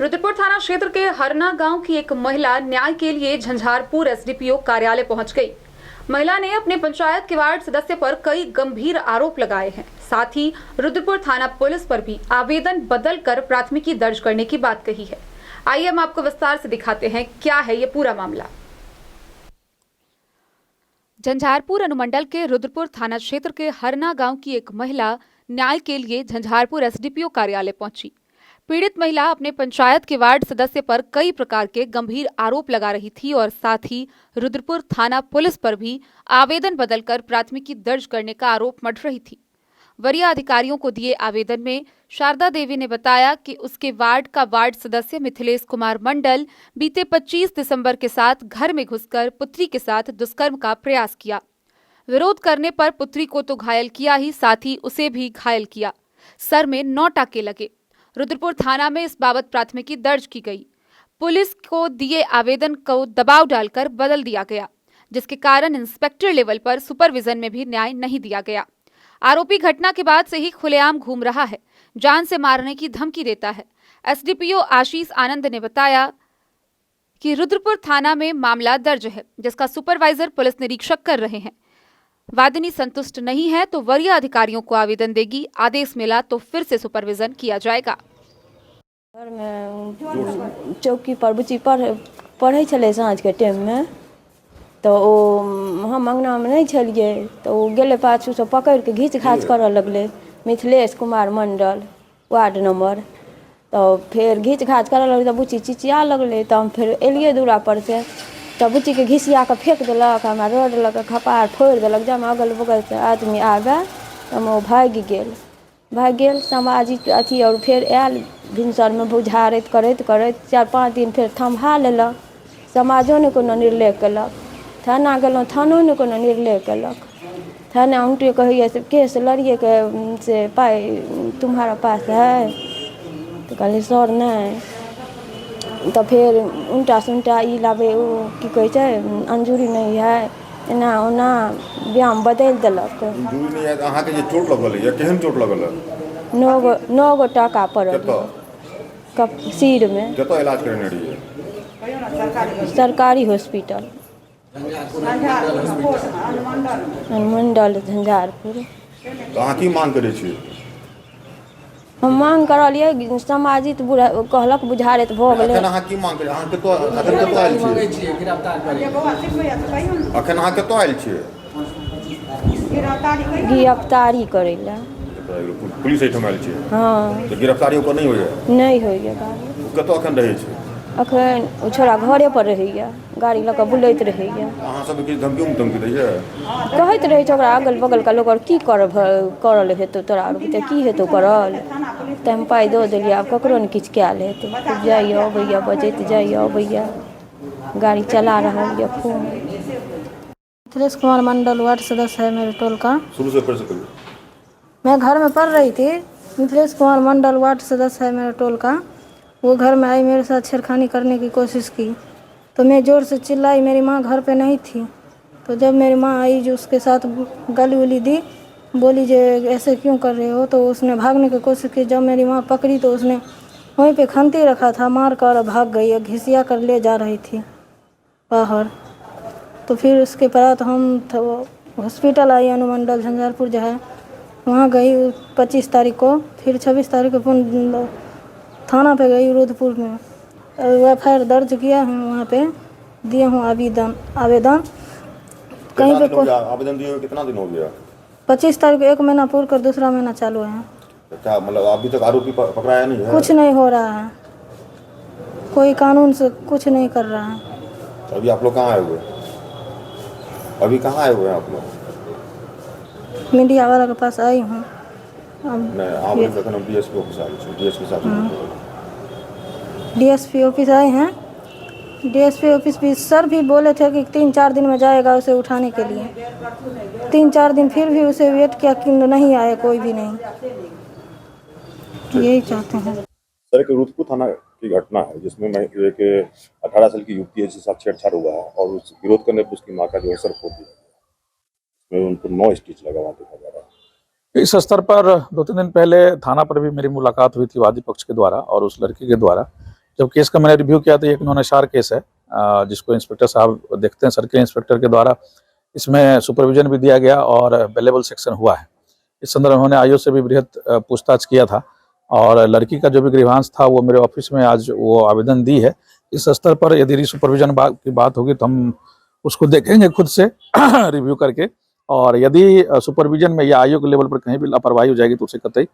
रुद्रपुर थाना क्षेत्र के हरना गांव की एक महिला न्याय के लिए झंझारपुर एसडीपीओ कार्यालय पहुंच गई। महिला ने अपने पंचायत के वार्ड सदस्य पर कई गंभीर आरोप लगाए हैं। साथ ही रुद्रपुर थाना पुलिस पर भी आवेदन बदलकर प्राथमिकी दर्ज करने की बात कही है। आइए हम आपको विस्तार से दिखाते हैं क्या है ये पूरा मामला। झंझारपुर अनुमंडल के रुद्रपुर थाना क्षेत्र के हरना गांव की एक महिला न्याय के लिए झंझारपुर एसडीपीओ कार्यालय पहुंची। पीड़ित महिला अपने पंचायत के वार्ड सदस्य पर कई प्रकार के गंभीर आरोप लगा रही थी और साथ ही रुद्रपुर थाना पुलिस पर भी आवेदन बदलकर प्राथमिकी दर्ज करने का आरोप मढ़ रही थी। वरीय अधिकारियों को दिए आवेदन में शारदा देवी ने बताया कि उसके वार्ड का वार्ड सदस्य मिथिलेश कुमार मंडल बीते 25 दिसंबर के साथ घर में घुसकर पुत्री के साथ दुष्कर्म का प्रयास किया। विरोध करने पर पुत्री को तो घायल किया ही, साथ ही उसे भी घायल किया। सर में 9 टाके लगे। रुद्रपुर थाना में इस बाबत प्राथमिकी दर्ज की गई। पुलिस को दिए आवेदन को दबाव डालकर बदल दिया गया, जिसके कारण इंस्पेक्टर लेवल पर सुपरविजन में भी न्याय नहीं दिया गया। आरोपी घटना के बाद से ही खुलेआम घूम रहा है, जान से मारने की धमकी देता है। एसडीपीओ आशीष आनंद ने बताया कि रुद्रपुर थाना में मामला दर्ज है, जिसका सुपरवाइजर पुलिस निरीक्षक कर रहे हैं। वादिनी संतुष्ट नहीं है तो वरीय अधिकारियों को आवेदन देगी। आदेश मिला तो फिर से सुपरविजन किया जाएगा। घर में चौकी पर बुच्ची पढ़े छले साँझ के टाइम में, तो हम अंगना में नहीं छलिए, तो गेले पाछू से पकड़ के घीच घाच कर लगले मिथिलेश कुमार मंडल वार्ड नंबर। तो फिर घीच घाच कर लगले तो बुच्ची चिचिया लगले। तो हम फिर एलिए दूरा पर से, तो बुच्ची के घिसिया के फेंक दिलक, हमरा रोड लग खपार फोड़ दिलक। जब अगल बगल से आदमी आवे तो वो भाग गेल सामाजिक अथी। और फिर आयल भिनसर में बुझारत करैत 4-5 दिन फिर थम्हा लेलक। समाजो ने कोनो निर्णय केलक, थाना गेलहुँ, थानो ने कोनो निर्णय केलक। थाना उल्टे कहिए से केस लड़िए के से पाई तुम्हारा पास है, तो कहलिए सर नहीं। तो फिर उल्टा सुल्टा ई लाबे ओ की कहै छै अंजूरी नहीं है, एना ओना व्यायाम बदल देलक। अंजूरी नहीं है अहाँ के जे चोट लगल है, केहन चोट लगल है? 9 गो टाका पड़ल सिर में। कतऽ इलाज करने रहिए? सरकारी हॉस्पिटल अनुमंडल झंझारपुर। तो अहाँ की मांग करै छी? हम मांग करलिए सामाजिक कहलक बुझारत भऽ गेलै। अखन अहाँ की मांग करै? अहाँ कतऽ आयल छियै? अखन अहाँ कतऽ आयल छियै? गिरफ्तारी करै ला। पुलिस एहिठाम आयल छियै? हाँ। तो गिरफ्तारी ओकर नहीं होइए? नहीं होइए गाड़ी। कतऽ अखन रहै छै? अखन ओ छोड़ा घरे पर रहैया, गाड़ी लऽ कऽ बुलैत रहैया। अहाँ सब किछु धमकी दैए? कहैत रहै छै ओकरा अगल बगल के लोग की करल हेतौ तोरा आर की हेतौ करल। तऽ हम पाइ दऽ देलिए, आब ककरो ने किछु कयल हेतै। जाइए अबैया बजैत जाइए अबैया, गाड़ी चला रहल यऽ खूब। मिथिलेश कुमार मंडल वार्ड सदस्य है मेरे टोल का। शुरू से पढ़ सकते? मैं घर में पढ़ रही थी। मिथिलेश कुमार मंडल वार्ड सदस्य है मेरे टोल का। वो घर में आई, मेरे साथ छेड़खानी करने की कोशिश की, तो मैं ज़ोर से चिल्लाई। मेरी माँ घर पे नहीं थी, तो जब मेरी माँ आई जो उसके साथ गाली उली दी, बोली जे ऐसे क्यों कर रहे हो, तो उसने भागने की कोशिश की। जब मेरी माँ पकड़ी तो उसने वहीं पे खंती रखा था, मार कर भाग गई, घिसिया कर ले जा रही थी बाहर। तो फिर उसके बाद हम हॉस्पिटल आई अनुमंडल झंझारपुर जो है, वहाँ गई 25 तारीख को। फिर 26 तारीख को थाना पे गई रुद्रपुर में, FIR दर्ज किया है, वहाँ पे दिए हूँ आवेदन। कहीं पे आवेदन दिए हुए कितना दिन हो गया? 25 तारीख को 1 महीना पूर कर दूसरा महीना चालू है। क्या मतलब अभी तक आरोपी पकड़ाया नहीं है? कुछ नहीं हो रहा है, कोई कानून से कुछ नहीं कर रहा है। अभी आप लोग कहाँ आए हुए? अभी कहाँ आए हुए हैं आप लोग? मीडिया वाला के पास आई हूँ। DSP ऑफिस आए थे, DSP साहब DSP ऑफिस आए हैं। DSP ऑफिस भी सर भी बोले थे कि 3-4 दिन में जाएगा उसे उठाने के लिए। 3-4 दिन फिर भी उसे वेट किया कि नहीं आया, कोई भी नहीं। यही चाहते हैं सर। एक रुद्रपुर थाना की घटना है जिसमें एक 18 साल की युवती है जिसके साथ छेड़छाड़ हुआ है और उस विरोध करने पर उसकी माँ का जो है सर फोड़ दिया गया। उनको 9 स्टिच लगा हुआ देखा जा रहा है। इस स्तर पर 2-3 दिन पहले थाना पर भी मेरी मुलाकात हुई थी वादी पक्ष के द्वारा और उस लड़की के द्वारा, जब केस का मैंने रिव्यू किया तो एक नॉन-एचार केस है, जिसको इंस्पेक्टर साहब देखते हैं, सर्किल इंस्पेक्टर के द्वारा इसमें सुपरविजन भी दिया गया और बेलेबल सेक्शन हुआ है। इस संदर्भ में उन्होंने आईओ से भी बृहत पूछताछ किया था और लड़की का जो भी ग्रीवांस था वो मेरे ऑफिस में आज वो आवेदन दी है। इस स्तर पर यदि रीसुपरविजन की बात होगी तो हम उसको देखेंगे खुद से रिव्यू करके, और यदि सुपरविजन में या आईओ के लेवल पर कहीं भी लापरवाही हो जाएगी तो उसे कतई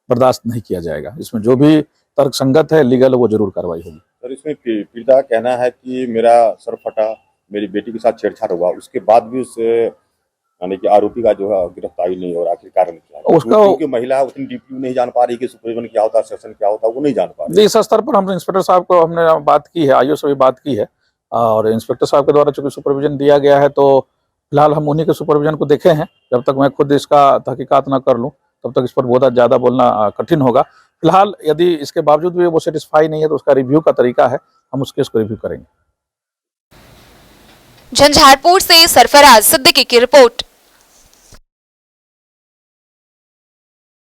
बर्दाश्त नहीं किया जाएगा। इसमें जो भी तर्क संगत है, लीगल, वो जरूर कार्रवाई होगी। सर, इसमें पीड़िता का कहना है कि मेरा सर फटा, मेरी बेटी के साथ छेड़छाड़ हुआ, उसके बाद भी उस यानी कि आरोपी का जो है गिरफ्तारी नहीं हो रहा, आखिर कारण क्या है? उसका क्योंकि महिला है, उतनी डीपली नहीं जान पा रही कि सुपरविजन क्या होता है, सेशन क्या होता है, वो नहीं जान पा रही। इस स्तर पर हम इंस्पेक्टर साहब को हमने बात की है, आईओ से भी बात की है, और इंस्पेक्टर साहब के द्वारा चूंकि सुपरविजन दिया गया है तो फिलहाल हम उन्हीं के सुपरविजन को देखे हैं। जब तक मैं खुद इसका तहकीकात न कर लूं तब तक इस पर बहुत ज़्यादा बोलना कठिन होगा। फिलहाल यदि इसके बावजूद भी वो सेटिस्फाई नहीं है तो उसका रिव्यू का तरीका है, हम उस केस को रिव्यू करेंगे। झंझारपुर से सरफराज सिद्दीकी की रिपोर्ट।